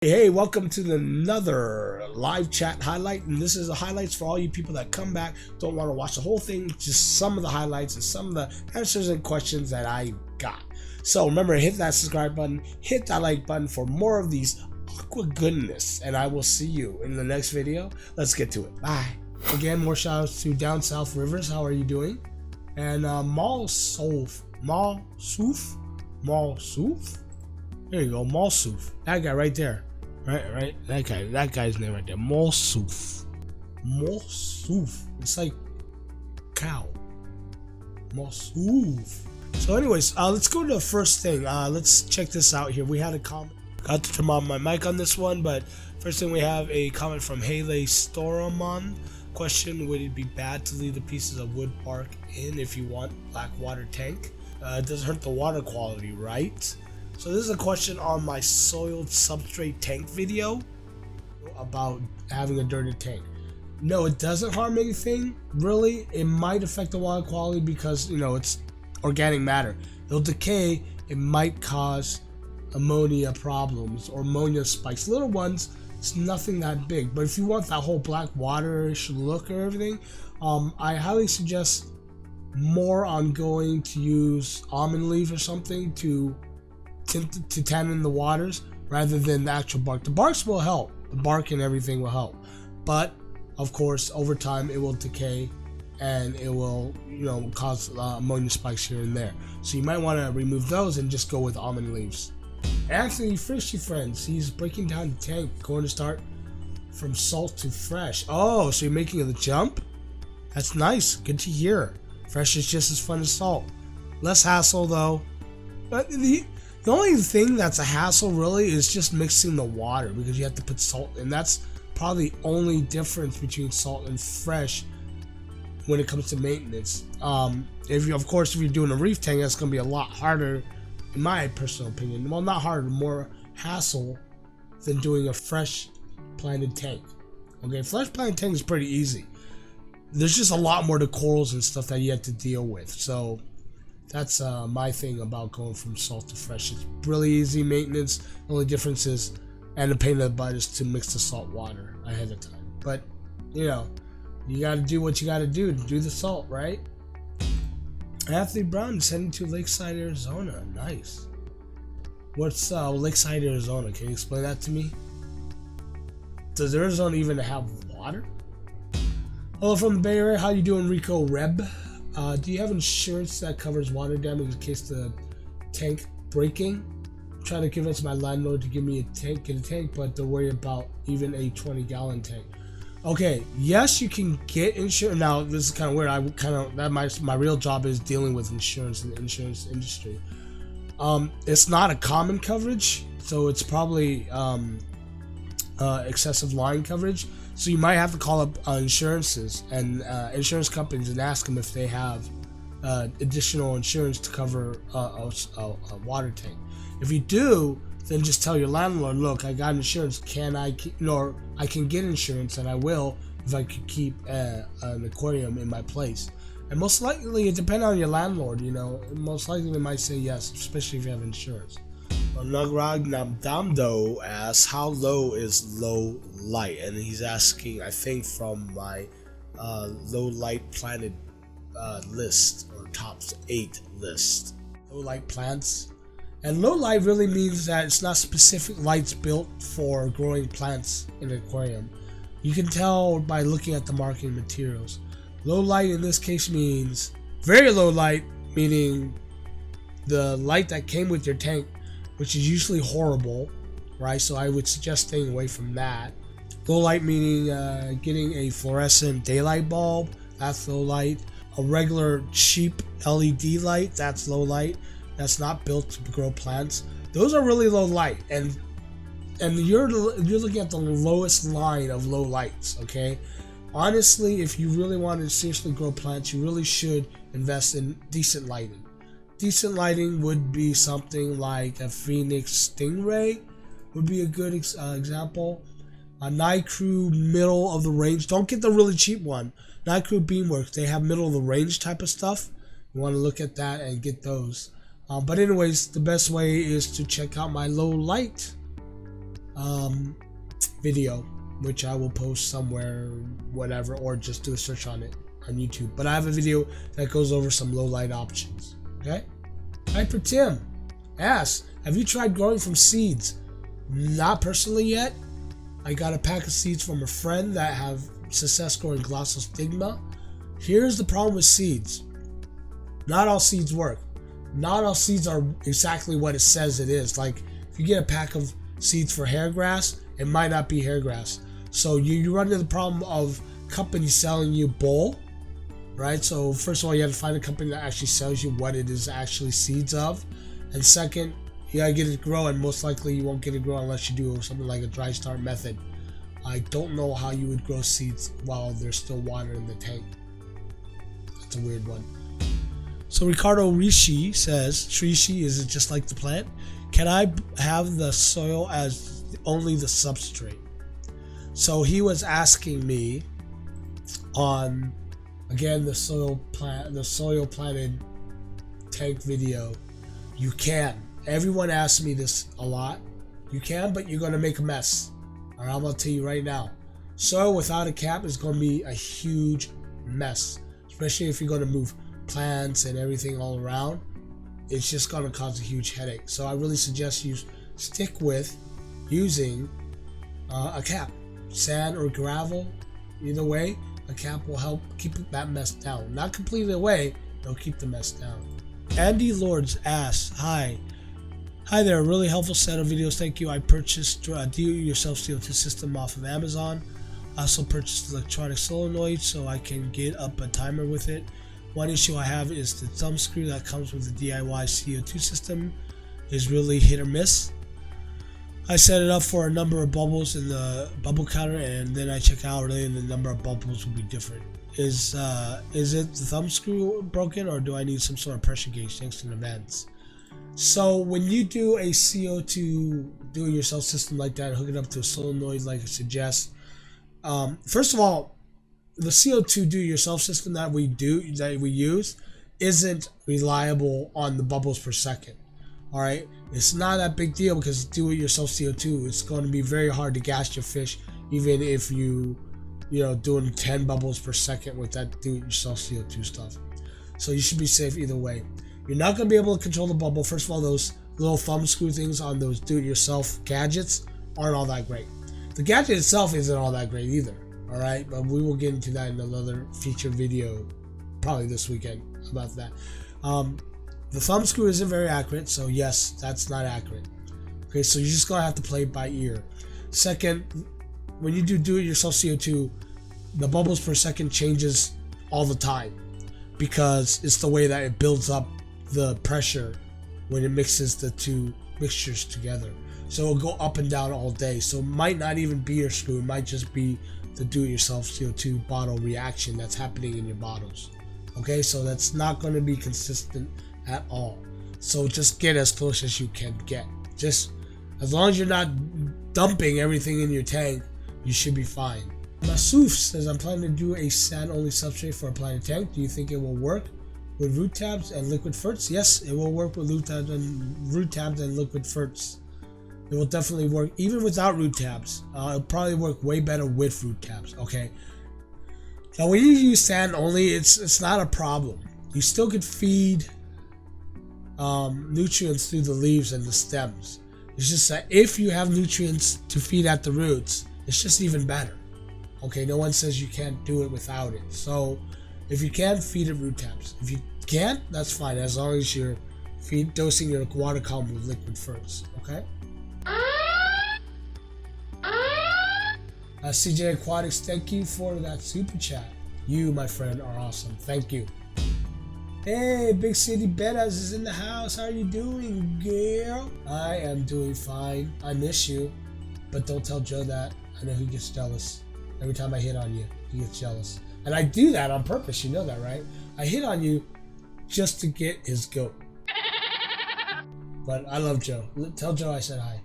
Hey, welcome to another live chat highlight, and this is the highlights for all you people that come back, don't want to watch the whole thing, just some of the highlights and some of the answers and questions that I got. So remember, hit that subscribe button, hit that like button for more of these Aqua goodness, and I will see you in the next video. Let's get to it. Bye. Again, more shout outs to Down South Rivers. How are you doing? And Mal Souf. There you go, Malsuf. That guy right there. Right. That guy's name right there. Malsuf. It's like cow. Malsuf. So anyways, let's go to the first thing. Let's check this out here. We had a comment. Got to turn on my mic on this one, but first thing we have a comment from Haley Storomon. Question: would it be bad to leave the pieces of wood bark in if you want black water tank? It doesn't hurt the water quality, right? So this is a question on my soiled substrate tank video about having a dirty tank. No, it doesn't harm anything, really. It might affect the water quality because, it's organic matter. It'll decay. It might cause ammonia problems or ammonia spikes. Little ones, it's nothing that big. But if you want that whole black waterish look or everything, I highly suggest more on going to use almond leaf or something to tan in the waters rather than the actual bark. The barks will help. The bark and everything will help. But of course, over time it will decay and it will, cause ammonia spikes here and there. So you might want to remove those and just go with almond leaves. Anthony Fishy Friends, he's breaking down the tank, going to start from salt to fresh. Oh, so you're making the jump? That's nice. Good to hear. Fresh is just as fun as salt. Less hassle though. But the only thing that's a hassle really is just mixing the water because you have to put salt in. That's probably the only difference between salt and fresh when it comes to maintenance. If you're doing a reef tank, that's going to be a lot harder, in my personal opinion. Well, not harder, more hassle than doing a fresh planted tank. Okay, fresh planted tank is pretty easy. There's just a lot more to corals and stuff that you have to deal with. So that's my thing about going from salt to fresh. It's really easy maintenance. The only difference is, and the pain in the butt is to mix the salt water ahead of time. But, you got to do what you got to do the salt, right? Anthony Brown is heading to Lakeside, Arizona. Nice. What's Lakeside, Arizona? Can you explain that to me? Does Arizona even have water? Hello from the Bay Area. How you doing, Rico Reb? Do you have insurance that covers water damage in case the tank breaking? I'm trying to convince my landlord to give me get a tank, but they're worried about even a 20-gallon tank. Okay, yes, you can get insurance. Now, this is kind of weird. My real job is dealing with insurance in the insurance industry. It's not a common coverage, so it's probably excessive line coverage. So you might have to call up insurances and insurance companies and ask them if they have additional insurance to cover a water tank. If you do, then just tell your landlord, look, I got insurance. I can get insurance, and I will if I could keep an aquarium in my place. And most likely, it depends on your landlord. Most likely they might say yes, especially if you have insurance. Nagrag Namdamdo asks, how low is low light? And he's asking, I think, from my low light planted list, or top 8 list. Low light plants. And low light really means that it's not specific lights built for growing plants in an aquarium. You can tell by looking at the marketing materials. Low light in this case means very low light, meaning the light that came with your tank, which is usually horrible, right? So I would suggest staying away from that. Low light meaning getting a fluorescent daylight bulb, that's low light. A regular cheap LED light, that's low light. That's not built to grow plants. Those are really low light, and you're looking at the lowest line of low lights. Okay, honestly, if you really want to seriously grow plants, you really should invest in decent lighting. Decent lighting would be something like a Phoenix Stingray would be a good example. A Nycrew middle of the range. Don't get the really cheap one. Nycrew Beamworks, they have middle of the range type of stuff. You want to look at that and get those. But anyways, the best way is to check out my low light video, which I will post somewhere, whatever, or just do a search on it on YouTube. But I have a video that goes over some low light options. Okay. Hyper Tim asks, have you tried growing from seeds? Not personally yet. I got a pack of seeds from a friend that have success growing Glossostigma. Here's the problem with seeds. Not all seeds work. Not all seeds are exactly what it says it is. Like if you get a pack of seeds for hairgrass, it might not be hairgrass. So you run into the problem of companies selling you bull, right? So first of all, you have to find a company that actually sells you what it is actually seeds of. And second, you gotta get it to grow, and most likely you won't get it to grow unless you do something like a dry start method. I don't know how you would grow seeds while there's still water in the tank. That's a weird one. So Ricardo Rishi says, Shrishi, is it just like the plant? Can I have the soil as only the substrate? So he was asking me on, again, the soil planted tank video. You can. Everyone asks me this a lot. You can, but you're going to make a mess. All right, I'm going to tell you right now. Soil without a cap is going to be a huge mess, especially if you're going to move plants and everything all around. It's just going to cause a huge headache. So I really suggest you stick with using a cap. Sand or gravel, either way, a cap will help keep that mess down. Not completely away, it'll keep the mess down. Andy Lords asks, Hi there, really helpful set of videos, thank you. I purchased a do-it-yourself CO2 system off of Amazon. I also purchased electronic solenoid so I can get up a timer with it. One issue I have is the thumb screw that comes with the DIY CO2 system is really hit or miss. I set it up for a number of bubbles in the bubble counter, and then I check out really, and the number of bubbles will be different. Is it the thumb screw broken, or do I need some sort of pressure gauge? Thanks in advance. So when you do a CO2 do-it-yourself system like that, hook it up to a solenoid like I suggest. First of all, the CO2 do-it-yourself system that we use isn't reliable on the bubbles per second. All right, it's not that big deal because do-it-yourself CO2, it's going to be very hard to gas your fish, even if you doing 10 bubbles per second with that do-it-yourself CO2 stuff. So you should be safe either way. You're not going to be able to control the bubble. First of all, those little thumb screw things on those do-it-yourself gadgets aren't all that great. The gadget itself isn't all that great either. All right, but we will get into that in another feature video, probably this weekend, about that. The thumb screw isn't very accurate, so yes, that's not accurate. Okay, so you're just gonna have to play it by ear. Second, when you do it yourself CO2, the bubbles per second changes all the time because it's the way that it builds up the pressure when it mixes the two mixtures together. So it'll go up and down all day. So it might not even be your screw, it might just be the do-it-yourself CO2 bottle reaction that's happening in your bottles. Okay, so that's not going to be consistent at all. So just get as close as you can get. Just as long as you're not dumping everything in your tank, you should be fine. Masuf says, I'm planning to do a sand only substrate for a planted tank. Do you think it will work with root tabs and liquid ferts? Yes, it will work with root tabs and liquid ferts. It will definitely work even without root tabs. It'll probably work way better with root tabs. Okay. Now when you use sand only, it's not a problem. You still could feed nutrients through the leaves and the stems. It's just that if you have nutrients to feed at the roots, it's just even better. Okay, no one says you can't do it without it. So if you can, feed it root tabs. If you can't, that's fine, as long as you're dosing your water column with liquid ferts. Okay. CJ Aquatics, thank you for that super chat. You, my friend, are awesome. Thank you. Hey, Big City Bettas is in the house. How are you doing, girl? I am doing fine. I miss you, but don't tell Joe that. I know he gets jealous. Every time I hit on you, he gets jealous. And I do that on purpose. You know that, right? I hit on you just to get his goat. But I love Joe. Tell Joe I said hi.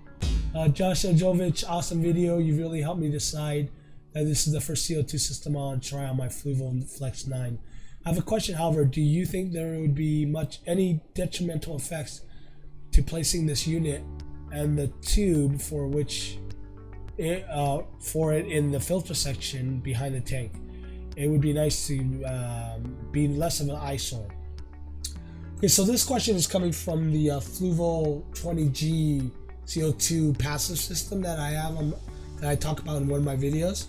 Josh Jovic, awesome video. You really helped me decide that this is the first CO2 system I'll try on my Fluval Flex 9. I have a question, however. Do you think there would be any detrimental effects to placing this unit and the tube for which for it in the filter section behind the tank. It would be nice to be less of an eyesore. Okay, so this question is coming from the Fluval 20G CO2 passive system that I have that I talk about in one of my videos,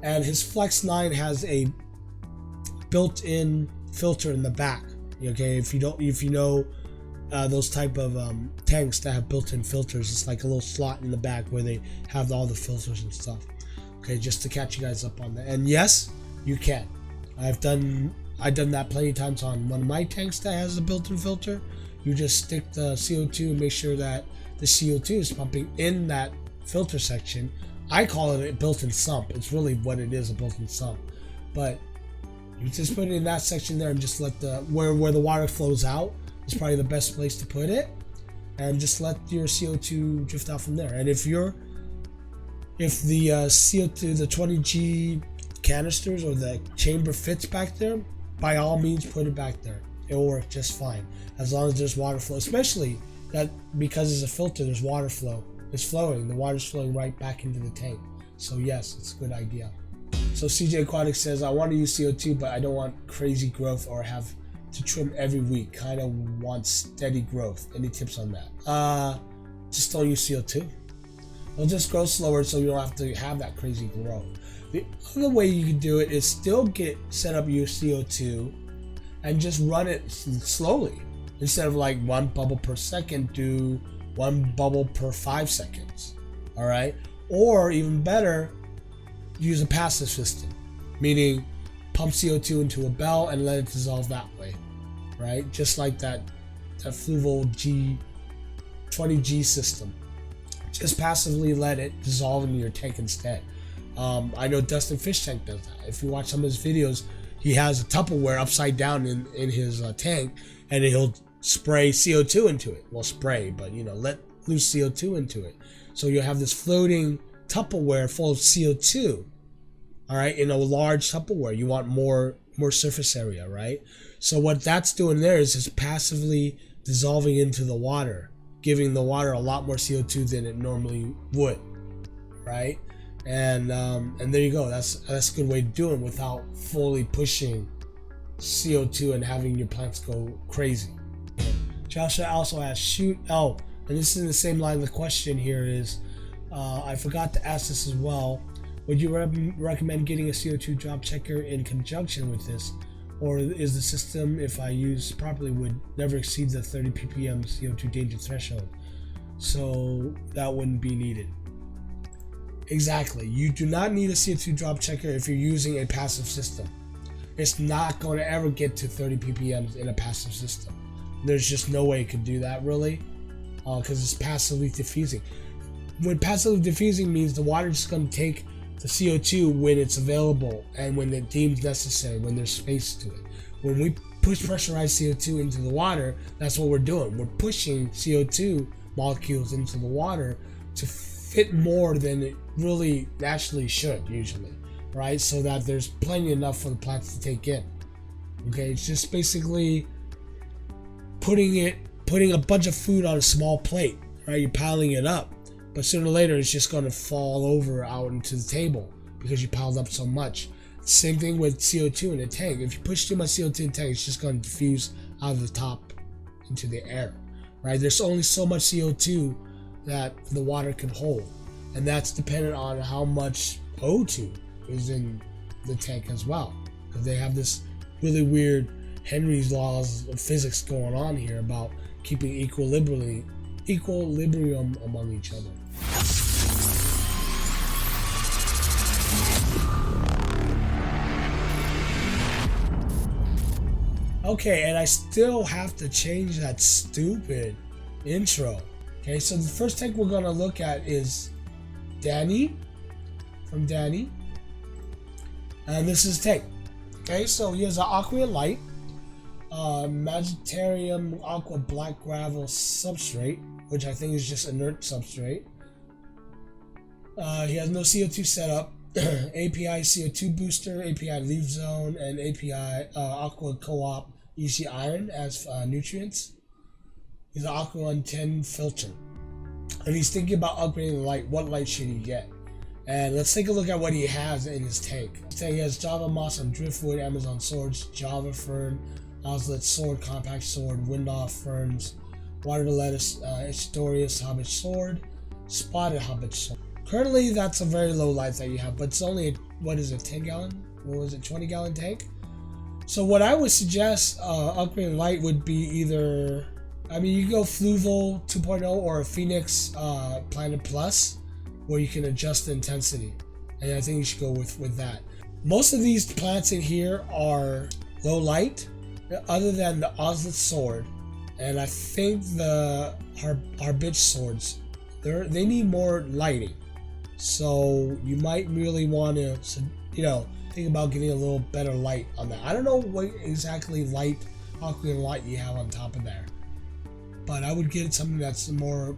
and his Flex 9 has a built-in filter in the back. Okay, if you know those type of tanks that have built-in filters, it's like a little slot in the back where they have all the filters and stuff. Okay, just to catch you guys up on that. And yes, you can. I've done that plenty of times on one of my tanks that has a built-in filter. You just stick the CO2 and make sure that the CO2 is pumping in that filter section. I call it a built-in sump. It's really what it is, a built-in sump. But you just put it in that section there and just let where the water flows out is probably the best place to put it, and just let your CO2 drift out from there. And if the CO2, the 20G canisters or the chamber fits back there, by all means put it back there. It will work just fine as long as there's water flow, especially that because it's a filter, there's water flow. It's flowing, the water's flowing right back into the tank. So yes, it's a good idea. So CJ Aquatics says, I want to use CO2, but I don't want crazy growth or have to trim every week. Kind of want steady growth. Any tips on that? Just don't use CO2. It'll just grow slower, so you don't have to have that crazy growth. The other way you can do it is still set up your CO2 and just run it slowly. Instead of like 1 bubble per second, do 1 bubble per 5 seconds. All right. Or even better, use a passive system, meaning pump CO2 into a bell and let it dissolve that way, right? Just like that Fluval 20G system. Just passively let it dissolve into your tank instead. I know Dustin Fish Tank does that. If you watch some of his videos, he has a Tupperware upside down in his tank, and he'll spray CO2 into it. Well, spray, but let loose CO2 into it. So you'll have this floating Tupperware full of CO2. All right, in a large Tupperware, you want more surface area, right? So what that's doing there is just passively dissolving into the water, giving the water a lot more CO2 than it normally would, right? And there you go. That's a good way to do it without fully pushing CO2 and having your plants go crazy. Joshua also asked, and this is in the same line. The question here is, I forgot to ask this as well. Would you recommend getting a CO2 drop checker in conjunction with this, or is the system, if I use properly, would never exceed the 30 ppm CO2 danger threshold, so that wouldn't be needed? Exactly. You do not need a CO2 drop checker if you're using a passive system. It's not going to ever get to 30 ppm in a passive system. There's just no way it could do that, really, because it's passively diffusing. When passively diffusing means the water is just going to take the CO2 when it's available and when it deems necessary, when there's space to it. When we push pressurized CO2 into the water, that's what we're doing. We're pushing CO2 molecules into the water to fit more than it really naturally should, usually, right? So that there's plenty enough for the plants to take in. Okay, it's just basically putting a bunch of food on a small plate, right? You're piling it up, but sooner or later it's just going to fall over out into the table because you piled up so much. Same thing with CO2 in a tank. If you push too much CO2 in a tank, it's just going to diffuse out of the top into the air, right? There's only so much CO2 that the water can hold, and that's dependent on how much O2 is in the tank as well, because they have this really weird Henry's laws of physics going on here about keeping equilibrium among each other. Okay, and I still have to change that stupid intro. Okay, so the first tank we're going to look at is Danny, from Danny. And this is tank. Okay, so he has an Aqua Light, Magitarium Aqua Black Gravel Substrate, which I think is just inert substrate. He has no CO2 setup, API CO2 booster, API leaf zone, and API Aqua Co-op EC iron as nutrients. He's an Aqua 110 filter, and he's thinking about upgrading the light. What light should he get? And let's take a look at what he has in his tank. His tank has Java moss and driftwood, Amazon swords, Java fern, Oslet sword, compact sword, window ferns, water lettuce, Estoreus hobbit sword, spotted hobbit sword. Currently, that's a very low light that you have, but it's only, what is it, 10 gallon? What was it, 20 gallon tank? So what I would suggest upgrading light would be either, I mean, you can go Fluval 2.0 or a Phoenix Planet Plus, where you can adjust the intensity. And I think you should go with that. Most of these plants in here are low light, other than the Oslet sword. And I think the Harbitch swords, they need more lighting. So you might really want to, think about getting a little better light on that. I don't know what exactly light, Aquarium light you have on top of there, but I would get something that's more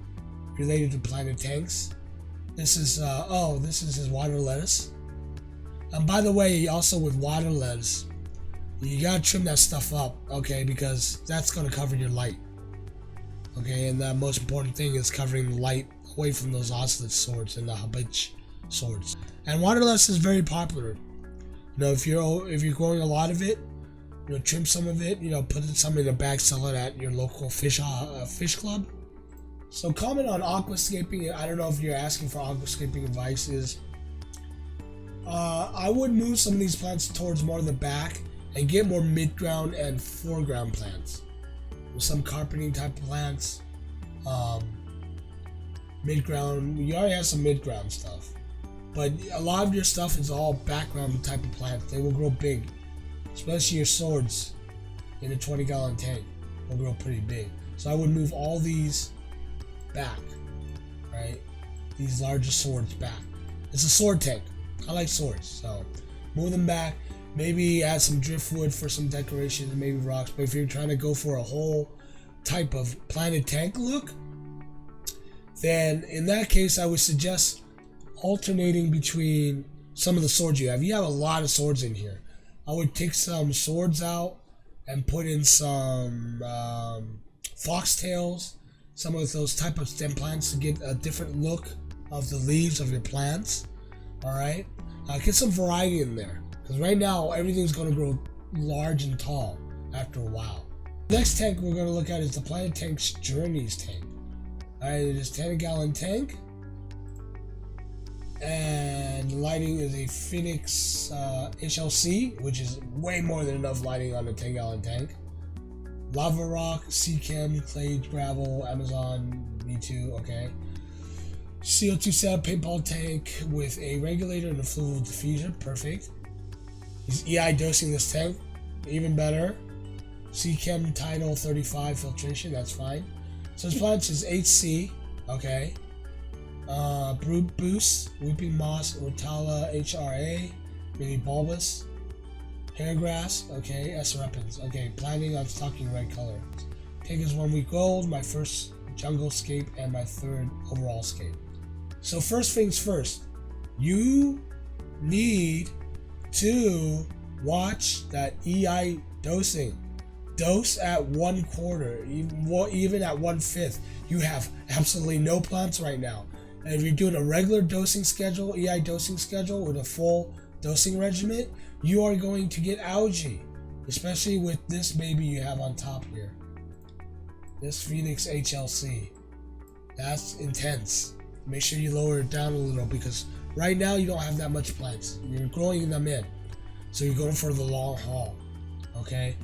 related to planet tanks. This is this is his water lettuce. And by the way, also with water lettuce, you gotta trim that stuff up, okay, because that's gonna cover your light. Okay, and the most important thing is covering the light away from those Oslet swords and the Harbitch swords. And water lettuce is very popular. If you're growing a lot of it, trim some of it, put some in a bag, sell it at your local fish club. So comment on aquascaping. I don't know if you're asking for aquascaping advice. I would move some of these plants towards more of the back and get more mid-ground and foreground plants. With some carpeting type of plants. Mid-ground, you already have some mid-ground stuff. But a lot of your stuff is all background type of plants. They will grow big. Especially your swords in a 20 gallon tank will grow pretty big. So I would move all these back, right? These larger swords back. It's a sword tank. I like swords, so move them back. Maybe add some driftwood for some decoration and maybe rocks. But if you're trying to go for a whole type of planet tank look, then in that case I would suggest alternating between some of the swords you have. You have a lot of swords in here. I would take some swords out and put in some foxtails, some of those type of stem plants to get a different look of the leaves of your plants. Alright? Get some variety in there. Because right now everything's going to grow large and tall after a while. Next tank we're going to look at is the Planet Tank's Journeys tank. Alright, it is 10 gallon tank. And the lighting is a Phoenix HLC, which is way more than enough lighting on a 10 gallon tank. Lava rock, sea chem, clay, gravel, Amazon V2, okay. CO2 setup paintball tank with a regulator and a fluid diffusion, perfect. He's EI dosing this tank, even better. Sea chem tidal 35 filtration, that's fine. So his plants is HC, okay. Brood Boost, Weeping Moss, Rotala HRA, Mini Bulbous, Hairgrass, okay, S. Repens, okay, planning on stocking red color. Tank is 1 week old, my first jungle scape and my third overall scape. So first things first, you need to watch that EI dosing. Dose at 1/4, even at 1/5. You have absolutely no plants right now. And if you're doing a regular dosing schedule, EI dosing schedule with a full dosing regimen, you are going to get algae, especially with this baby you have on top here. This Phoenix HLC. That's intense. Make sure you lower it down a little because right now you don't have that much plants. You're growing them in. So you're going for the long haul. Okay?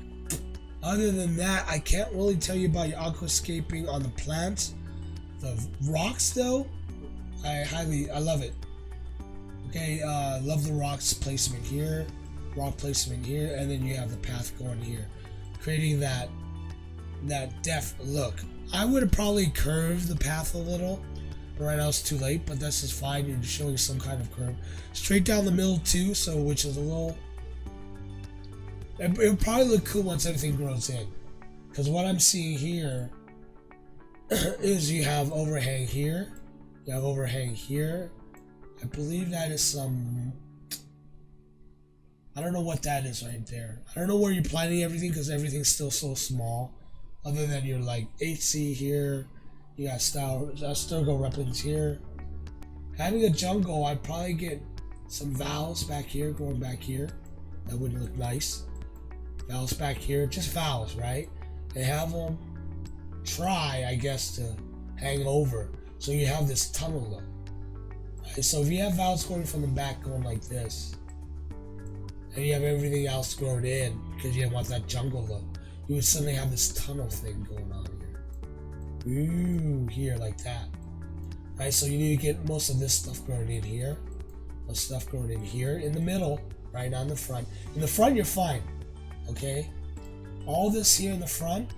Other than that, I can't really tell you about your aquascaping on the plants. The rocks though, I love it. Okay, love the rocks placement here, rock placement here, and then you have the path going here, creating that depth look. I would have probably curved the path a little, but right now it's too late. But that's just fine. You're just showing some kind of curve, straight down the middle too. So which is a little. It would probably look cool once everything grows in, because what I'm seeing here is you have overhang here. You have overhang here. I believe that is some... I don't know what that is right there. I don't know where you're planting everything because everything's still so small. Other than your like HC here. You got Sturgo Repens here. Having a jungle, I'd probably get some valves back here, going back here. That would look nice. Valves back here, just valves, right? And have them try, I guess, to hang over. So you have this tunnel look. Right? So if you have valves going from the back going like this, and you have everything else grown in, because you want that jungle look, you would suddenly have this tunnel thing going on here. Ooh, here, like that. Right, so you need to get most of this stuff grown in here. Most stuff grown in here, in the middle, right on the front. In the front, you're fine, okay? All this here in the front,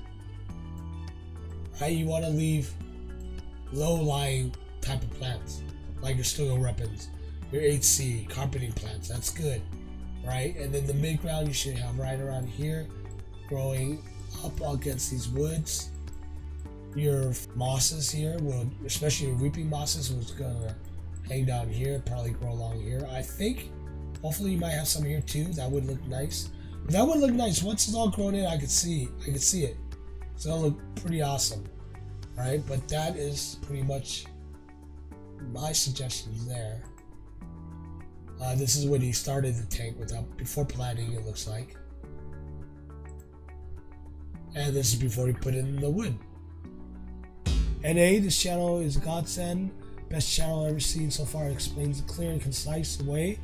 right, you want to leave low-lying type of plants, like your studio weapons, your HC, carpeting plants, that's good, right? And then the mid-ground you should have right around here, growing up against these woods. Your mosses here, especially your weeping mosses, was gonna hang down here, probably grow along here. I think, hopefully you might have some here too. That would look nice. That would look nice. Once it's all grown in, I could see it. It's gonna look pretty awesome, right? But that is pretty much my suggestions there. This is when he started the tank before planting, it looks like. And this is before he put in the wood. NA, this channel is a godsend. Best channel I've ever seen so far. It explains a clear and concise way.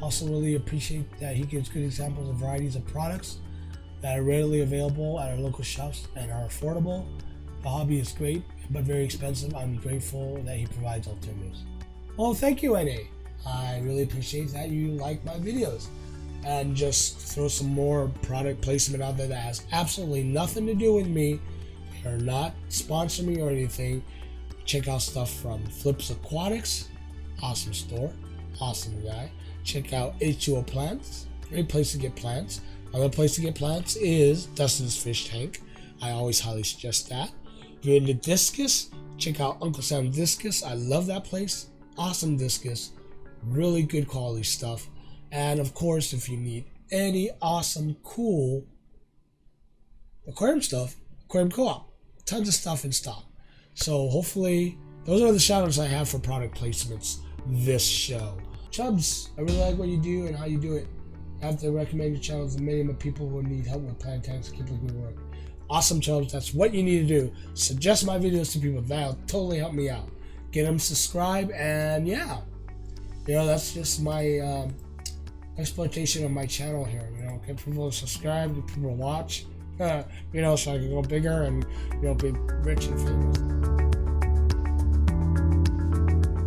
Also really appreciate that he gives good examples of varieties of products that are readily available at our local shops and are affordable. The hobby is great, but very expensive. I'm grateful that he provides alternatives. Well, thank you, NA. I really appreciate that you like my videos. And just throw some more product placement out there that has absolutely nothing to do with me. Or not sponsor me or anything. Check out stuff from Flips Aquatics, awesome store, awesome guy. Check out H2O Plants, great place to get plants. Another place to get plants is Dustin's Fish Tank. I always highly suggest that. If you're into discus, check out Uncle Sam Discus. I love that place. Awesome discus, really good quality stuff. And of course, if you need any awesome, cool aquarium stuff, Aquarium Co-op. Tons of stuff in stock. So hopefully, those are the shoutouts I have for product placements this show. Chubbs, I really like what you do and how you do it. I have to recommend your channel to many of people who need help with plant tanks. Keep up the good work. Awesome, Chubbs. That's what you need to do. Suggest my videos to people. That'll totally help me out. Get them subscribe, and yeah. You know, that's just my exploitation of my channel here. You know, get people to subscribe, get people to watch. You know, so I can go bigger and, you know, be rich and famous.